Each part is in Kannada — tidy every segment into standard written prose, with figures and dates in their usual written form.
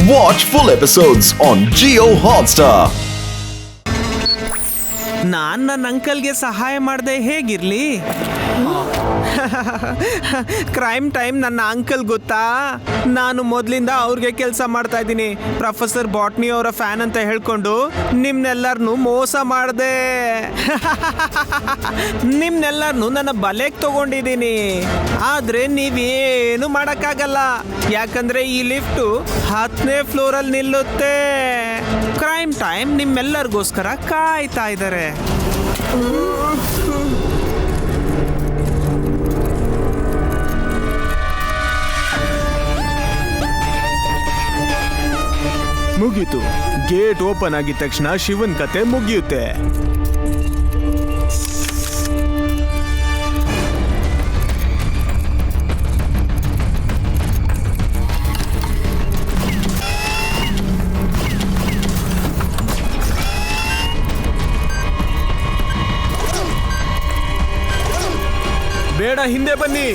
Watch full episodes on Jio Hotstar. ನಾನ್ ನನ್ನ ಅಂಕಲ್ಗೆ ಸಹಾಯ ಮಾಡದೆ ಹೇಗಿರ್ಲಿ? ಕ್ರೈಮ್ ಟೈಮ್ ನನ್ನ ಅಂಕಲ್ ಗೊತ್ತಾ? ನಾನು ಮೊದಲಿಂದ ಅವ್ರಿಗೆ ಕೆಲಸ ಮಾಡ್ತಾ ಇದ್ದೀನಿ. ಪ್ರೊಫೆಸರ್ ಬಾಟ್ನಿ ಅವರ ಫ್ಯಾನ್ ಅಂತ ಹೇಳ್ಕೊಂಡು ನಿಮ್ನೆಲ್ಲರನ್ನು ಮೋಸ ಮಾಡಿದೆ. ನಿಮ್ನೆಲ್ಲರನ್ನು ನನ್ನ ಬಲೆಗೆ ತಗೊಂಡಿದ್ದೀನಿ. ಆದ್ರೆ ನೀವೇನು ಮಾಡಕ್ಕಾಗಲ್ಲ, ಯಾಕಂದ್ರೆ ಈ ಲಿಫ್ಟು 10ನೇ ಫ್ಲೋರಲ್ಲಿ ನಿಲ್ಲುತ್ತೆ. ಕ್ರೈಮ್ ಟೈಮ್ ನಿಮ್ಮೆಲ್ಲರಿಗೋಸ್ಕರ ಕಾಯ್ತಾ ಇದ್ದಾರೆ. ಮುಗೀತು. ಗೇಟ್ ಓಪನ್ ಆಗಿದ ತಕ್ಷಣ ಶಿವನ್ ಕತೆ ಮುಗಿಯುತ್ತೆ. ಬೇಡ, ಹಿಂದೆ ಬನ್ನಿ.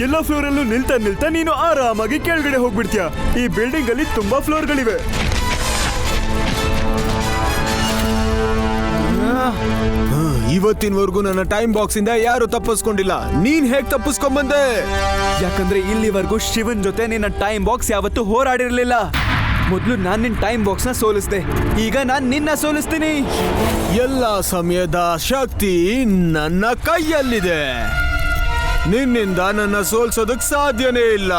ಎಲ್ಲ ಫ್ಲೋರ್ ಅಲ್ಲೂ ನಿಲ್ತಾ ನೀನು ಆರಾಮಾಗಿ ಕೆಳಗಡೆ ಹೋಗ್ಬಿಡ್ತೀಯ. ಈ ಬಿಲ್ಡಿಂಗ್ ಅಲ್ಲಿ ತುಂಬಾ ಫ್ಲೋರ್ಗಳಿವೆ. ಇವತ್ತಿನವರೆಗೂ ನನ್ನ ಟೈಮ್ ಬಾಕ್ಸ್ ಇಂದ ಯಾರು ತಪ್ಪಿಸ್ಕೊಂಡಿಲ್ಲ. ನೀನ್ ಹೇಗ್ ತಪ್ಪಿಸ್ಕೊಂಡ್ಬಂದೆ? ಯಾಕಂದ್ರೆ ಇಲ್ಲಿವರೆಗೂ ಶಿವನ್ ಜೊತೆ ನಿನ್ನ ಟೈಮ್ ಬಾಕ್ಸ್ ಯಾವತ್ತೂ ಹೋರಾಡಿರ್ಲಿಲ್ಲ. ಮೊದಲು ನಾನ್ ನಿನ್ ಟೈಮ್ ಬಾಕ್ಸ್ ನ ಸೋಲಿಸ್ದೆ, ಈಗ ನಾನ್ ನಿನ್ನ ಸೋಲಿಸ್ತೀನಿ. ಎಲ್ಲ ಸಮಯದ ಶಕ್ತಿ ನನ್ನ ಕೈಯಲ್ಲಿದೆ. ನಿನ್ನಿಂದ ನನ್ನ ಸೋಲ್ಸೋದಕ್ ಸಾಧ್ಯನೇ ಇಲ್ಲ.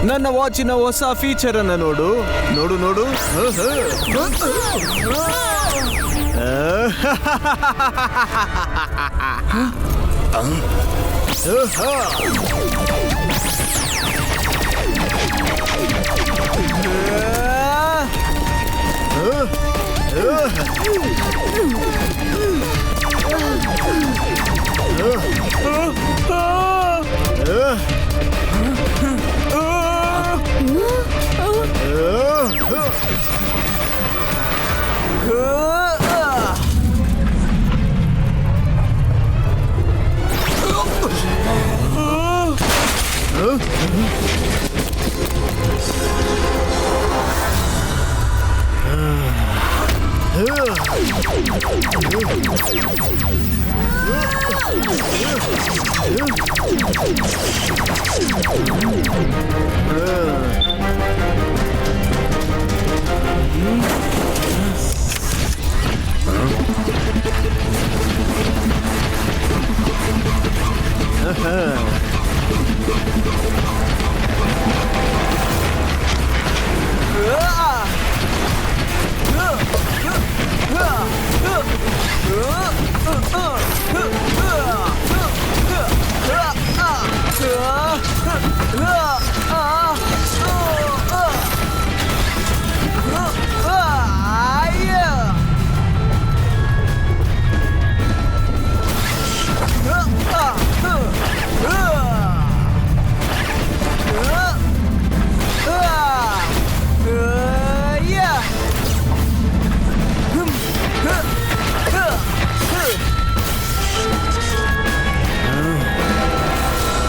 ನನ್ನ ವಾಚಿನ ಹೊಸ ಫೀಚರ್ ಅನ್ನ ನೋಡು ನೋಡು ನೋಡು.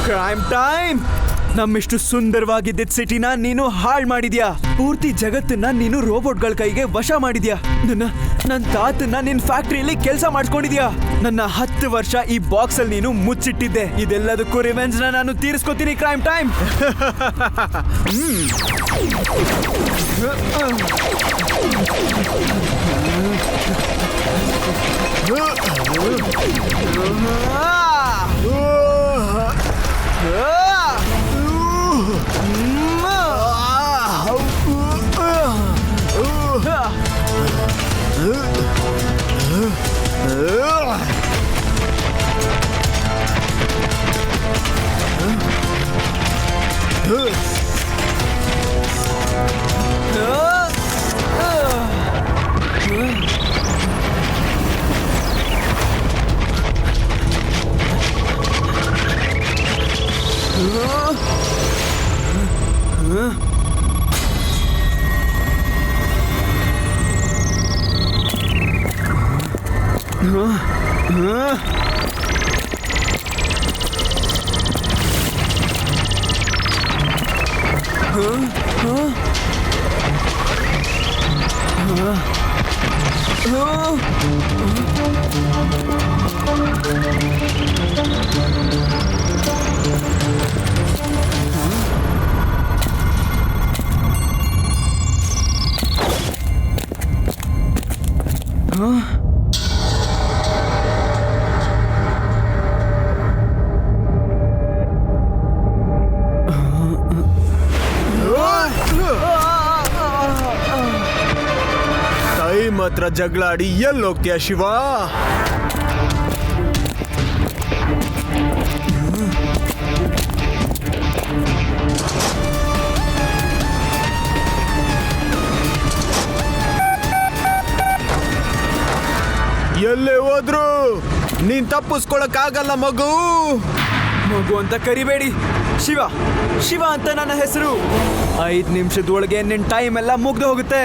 ಕ್ರೈಮ್ ಟೈಮ್, ನಮ್ಮಿಷ್ಟು ಸುಂದರವಾಗಿದ್ದ ಸಿಟಿನ ನೀನು ಹಾಳು ಮಾಡಿದ್ಯಾ. ಪೂರ್ತಿ ಜಗತ್ತನ್ನ ನೀನು ರೋಬೋಟ್ಗಳ ಕೈಗೆ ವಶ ಮಾಡಿದ್ಯಾ. ನನ್ನ ತಾತನ್ನ ನಿನ್ ಫ್ಯಾಕ್ಟ್ರಿಯಲ್ಲಿ ಕೆಲಸ ಮಾಡ್ಕೊಂಡಿದ್ಯಾ. ನನ್ನ 10 ವರ್ಷ ಈ ಬಾಕ್ಸ್ ಅಲ್ಲಿ ನೀನು ಮುಚ್ಚಿಟ್ಟಿದ್ದೆ. ಇದೆಲ್ಲದಕ್ಕೂ ರಿವೆಂಜ್ ನಾನು ತೀರಿಸ್ಕೊತೀನಿ ಕ್ರೈಮ್ ಟೈಮ್. ಟೈಮ್ ಹತ್ರ ಜಗಳಾಡಿ ಎಲ್ಲಿ ಹೋಗ್ತೀಯ ಶಿವ? ಎಲ್ಲೇ ಹೋದ್ರು ನೀನ್ ತಪ್ಪಿಸ್ಕೊಳಕ್ ಆಗಲ್ಲ ಮಗು. ಮಗು ಅಂತ ಕರಿಬೇಡಿ, ಶಿವ ಶಿವ ಅಂತ ನನ್ನ ಹೆಸರು. 5 ನಿಮಿಷದೊಳಗೆ ನಿನ್ನ ಟೈಮ್ ಎಲ್ಲ ಮುಗ್ದು ಹೋಗುತ್ತೆ.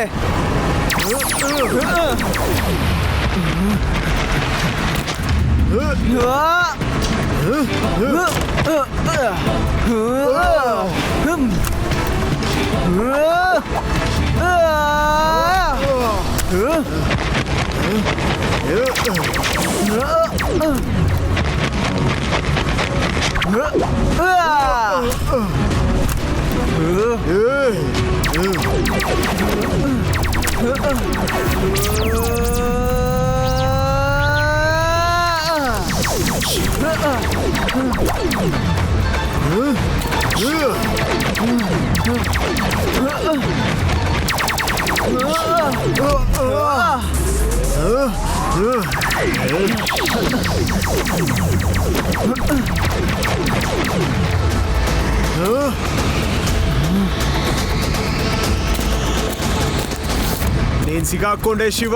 ನೀನ್ ಸಿಗಾಕೊಂಡೆ ಶಿವ.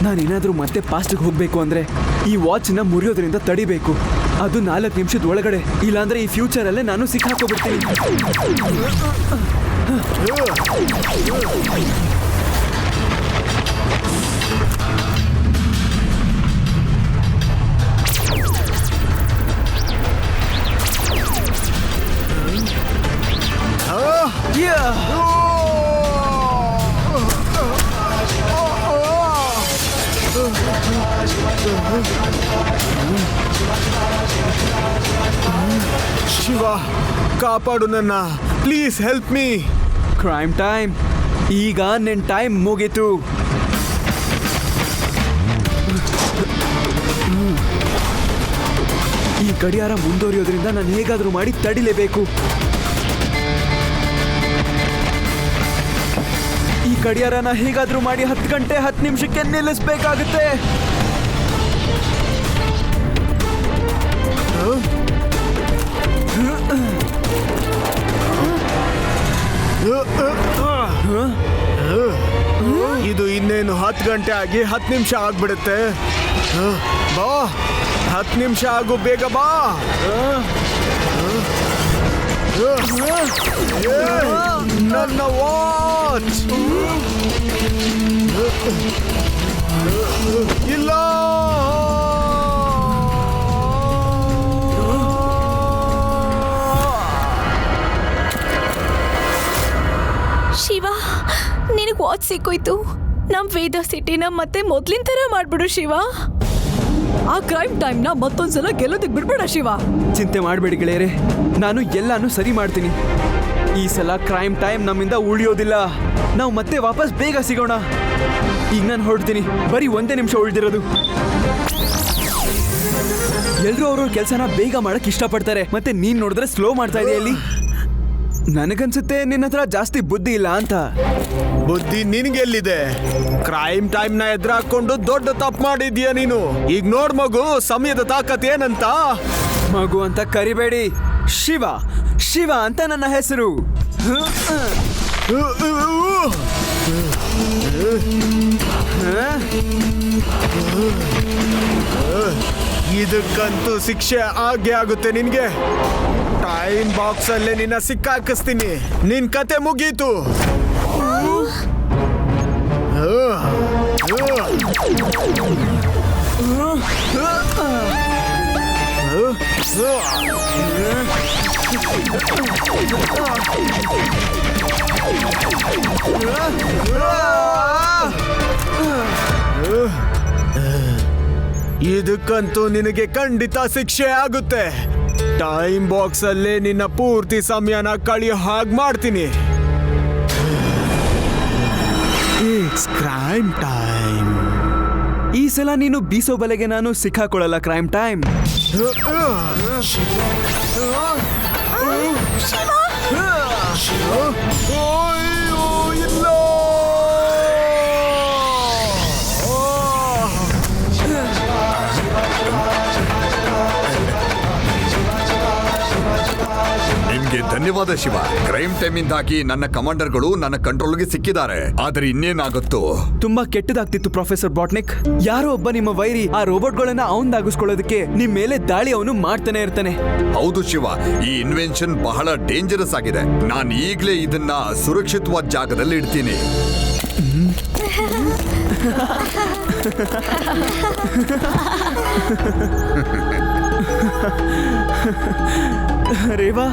ನಾನೇನಾದ್ರೂ ಮತ್ತೆ ಪಾಸ್ಟ್ಗೆ ಹೋಗ್ಬೇಕು ಅಂದ್ರೆ ಈ ವಾಚ್ನ ಮುರಿಯೋದ್ರಿಂದ ತಡಿಬೇಕು. ಅದು 4 ನಿಮಿಷದ ಒಳಗಡೆ, ಇಲ್ಲಾಂದ್ರೆ ಈ ಫ್ಯೂಚರ್ ಅಲ್ಲೇ ನಾನು ಸಿಕ್ಕಾಕೋಬಿಡ್ತೀನಿ. ಶಿವ ಕಾಪಾಡು ನನ್ನ, please help me. Crime time, ಈಗ ನಿನ್ನ ಟೈಮ್ ಮುಗೀತು. ಈ ಗಡಿಯಾರ ಮುಂದುವರಿಯೋದ್ರಿಂದ ನಾನು ಹೇಗಾದ್ರೂ ಮಾಡಿ ತಡಿಲೇಬೇಕು. ಈ ಗಡಿಯಾರನ ಹೇಗಾದ್ರೂ ಮಾಡಿ 10 ಗಂಟೆ 10 ನಿಮಿಷಕ್ಕೆ ನಿಲ್ಲಿಸಬೇಕಾಗುತ್ತೆ. ಇದು ಇನ್ನೇನು 10 ಗಂಟೆ ಆಗಿ 10 ನಿಮಿಷ ಆಗ್ಬಿಡುತ್ತೆ. ಬಾ, 10 ನಿಮಿಷ ಆಗು, ಬೇಗ ಬಾ. ನನ್ನ ವಾಚ್ ಇಲ್ಲ. ಶಿವ, ನಿನಗೆ ವಾಚ್ ಸಿಕ್ಕೋಯ್ತು. ನಮ್ ವೇದ ಸಿಟಿನ ಮತ್ತೆ ಮೊದ್ಲಿನ ತರ ಮಾಡ್ಬಿಡು ಶಿವ. ಆ ಕ್ರೈಮ್ ಟೈಮ್ನ ಮತ್ತೊಂದ್ಸಲ ಗೆಲ್ಲೋದಕ್ಕೆ ಬಿಡ್ಬೇಡ ಶಿವ. ಚಿಂತೆ ಮಾಡಬೇಡಿ ಗೆಳೆಯರೆ, ನಾನು ಎಲ್ಲಾನು ಸರಿ ಮಾಡ್ತೀನಿ. ಈ ಸಲ ಕ್ರೈಮ್ ಟೈಮ್ ನಮ್ಮಿಂದ ಉಳಿಯೋದಿಲ್ಲ. ನಾವು ಮತ್ತೆ ವಾಪಸ್ ಬೇಗ ಸಿಗೋಣ. ಈಗ ನಾನು ಹೊರಡ್ತೀನಿ. ಬರೀ 1 ನಿಮಿಷ ಉಳಿದಿರೋದು. ಎಲ್ರೂ ಅವ್ರವ್ರ ಕೆಲಸನ ಬೇಗ ಮಾಡಕ್ ಇಷ್ಟಪಡ್ತಾರೆ, ಮತ್ತೆ ನೀನ್ ನೋಡಿದ್ರೆ ಸ್ಲೋ ಮಾಡ್ತಾ ಇದೆಯಾ ಅಲ್ಲಿ. ನನಗನ್ಸುತ್ತೆ ನಿನ್ನ ಹತ್ರ ಜಾಸ್ತಿ ಬುದ್ಧಿ ಇಲ್ಲ ಅಂತ. ಬುದ್ಧಿ ನಿನ್ಗೆಲ್ಲಿದೆ? ಕ್ರೈಮ್ ಟೈಮ್ ನ ಎದುರಾಕೊಂಡು ದೊಡ್ಡ ತಪ್ಪು ಮಾಡಿದ್ಯಾ ನೀನು. ಈಗ ನೋಡ್ ಮಗು, ಸಮಯದ ತಾಕತ್ ಏನಂತ. ಮಗು ಅಂತ ಕರಿಬೇಡಿ, ಶಿವ ಶಿವ ಅಂತ ನನ್ನ ಹೆಸರು. ಇದಕ್ಕಂತೂ ಶಿಕ್ಷೆ ಆಗೇ ಆಗುತ್ತೆ ನಿನ್ಗೆ. ಟೈಮ್ ಬಾಕ್ಸ್ ಅಲ್ಲೇ ನಿನ್ನ ಸಿಕ್ಕಾಕಿಸ್ತೀನಿ. ನಿನ್ ಕತೆ ಮುಗೀತು. ಇದಕ್ಕಂತೂ ನಿನಗೆ ಖಂಡಿತ ಶಿಕ್ಷೆ ಆಗುತ್ತೆ. ಟೈಮ್ ಬಾಕ್ಸ್ ಅಲ್ಲೇ ನಿನ್ನ ಪೂರ್ತಿ ಸಮಯನ ಕಳಿಯೋ ಹಾಗೆ ಮಾಡ್ತೀನಿ. It's crime time. ಈ ಸಲ ನೀನು ಬೀಸೋ ಬಲೆಗೆ ನಾನು ಸಿಕ್ಕಾಕೊಳ್ಳಲ್ಲ. Crime time. ನಿಮ್ಗೆ ಧನ್ಯವಾದ ಶಿವ. ಕ್ರೈಮ್ ಟೈಮ್ ಇಂದಾಗಿ ನನ್ನ ಕಮಾಂಡರ್ಗಳು ನನ್ನ ಕಂಟ್ರೋಲ್ಗೆ ಸಿಕ್ಕಿದ್ದಾರೆ. ಆದ್ರೆ ಇನ್ನೇನಾಗುತ್ತೋ? ತುಂಬಾ ಕೆಟ್ಟದಾಗ್ತಿತ್ತು ಪ್ರೊಫೆಸರ್ ಬಾಟ್ನಿಕ್. ಯಾರೋ ಒಬ್ಬ ನಿಮ್ಮ ವೈರಿ ಆ ರೋಬೋಟ್ಗಳನ್ನ ಅವನ್ದಾಗಿಸ್ಕೊಳ್ಳೋದಕ್ಕೆ ನಿಮ್ ಮೇಲೆ ದಾಳಿ ಅವನು ಮಾಡ್ತಾನೆ ಇರ್ತಾನೆ. ಹೌದು ಶಿವ, ಈ ಇನ್ವೆನ್ಷನ್ ಬಹಳ ಡೇಂಜರಸ್ ಆಗಿದೆ. ನಾನು ಈಗ್ಲೇ ಇದನ್ನ ಸುರಕ್ಷಿತವಾದ ಜಾಗದಲ್ಲಿ ಇಡ್ತೀನಿ. ರೇವಾ,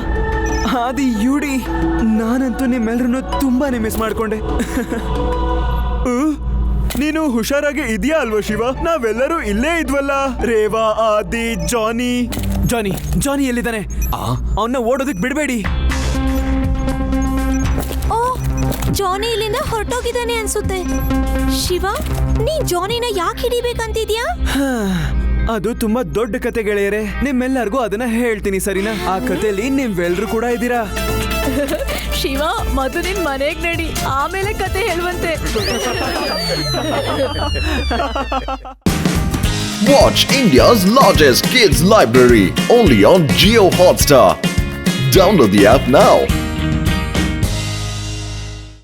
ಆದಿ, ಯುಡಿ, ನಾನಂತೂ ನಿಮ್ಮೆಲ್ಲರನ್ನು ತುಂಬಾನೇ ಮಿಸ್ ಮಾಡ್ಕೊಂಡೆ. ನೀನು ಹುಷಾರಾಗಿ ಇದೆಯಾ ಅಲ್ವಾ ಶಿವ? ನಾವೆಲ್ಲರೂ ಇಲ್ಲೇ ಇದ್ವಲ್ಲ. ರೇವಾ, ಆದಿ, ಜಾನಿ ಎಲ್ಲಿದ್ದಾನೆ? ಅವನ್ನ ಓಡೋದಕ್ ಬಿಡಬೇಡಿ. ಓ, ಜಾನಿ ಇಲ್ಲಿಂದ ಹೊರಟೋಗಿದ್ದಾನೆ ಅನ್ಸುತ್ತೆ. ಶಿವ, ನೀ ಜಾನಿನ ಯಾಕೆ ಹಿಡಿಬೇಕಂತಿದ್ಯಾ? ಅದು ತುಂಬಾ ದೊಡ್ಡ ಕತೆ ಗೆಳೆಯರೆ. ನಿಮ್ಮೆಲ್ಲರಿಗೂ ಅದನ್ನ ಹೇಳ್ತೀನಿ, ಸರಿನಾ? ಆ ಕಥೆಯಲ್ಲಿ ನೀವೆಲ್ಲರೂ ಕೂಡ ಇದ್ದೀರಾ. ಶಿವ, ಮೊದಲು ನಿನ್ ಮನೆಗ್ ನಡಿ, ಆಮೇಲೆ ಕತೆ ಹೇಳುವಂತೆ. Watch India's largest kids library only on Jio Hotstar. Download the app now.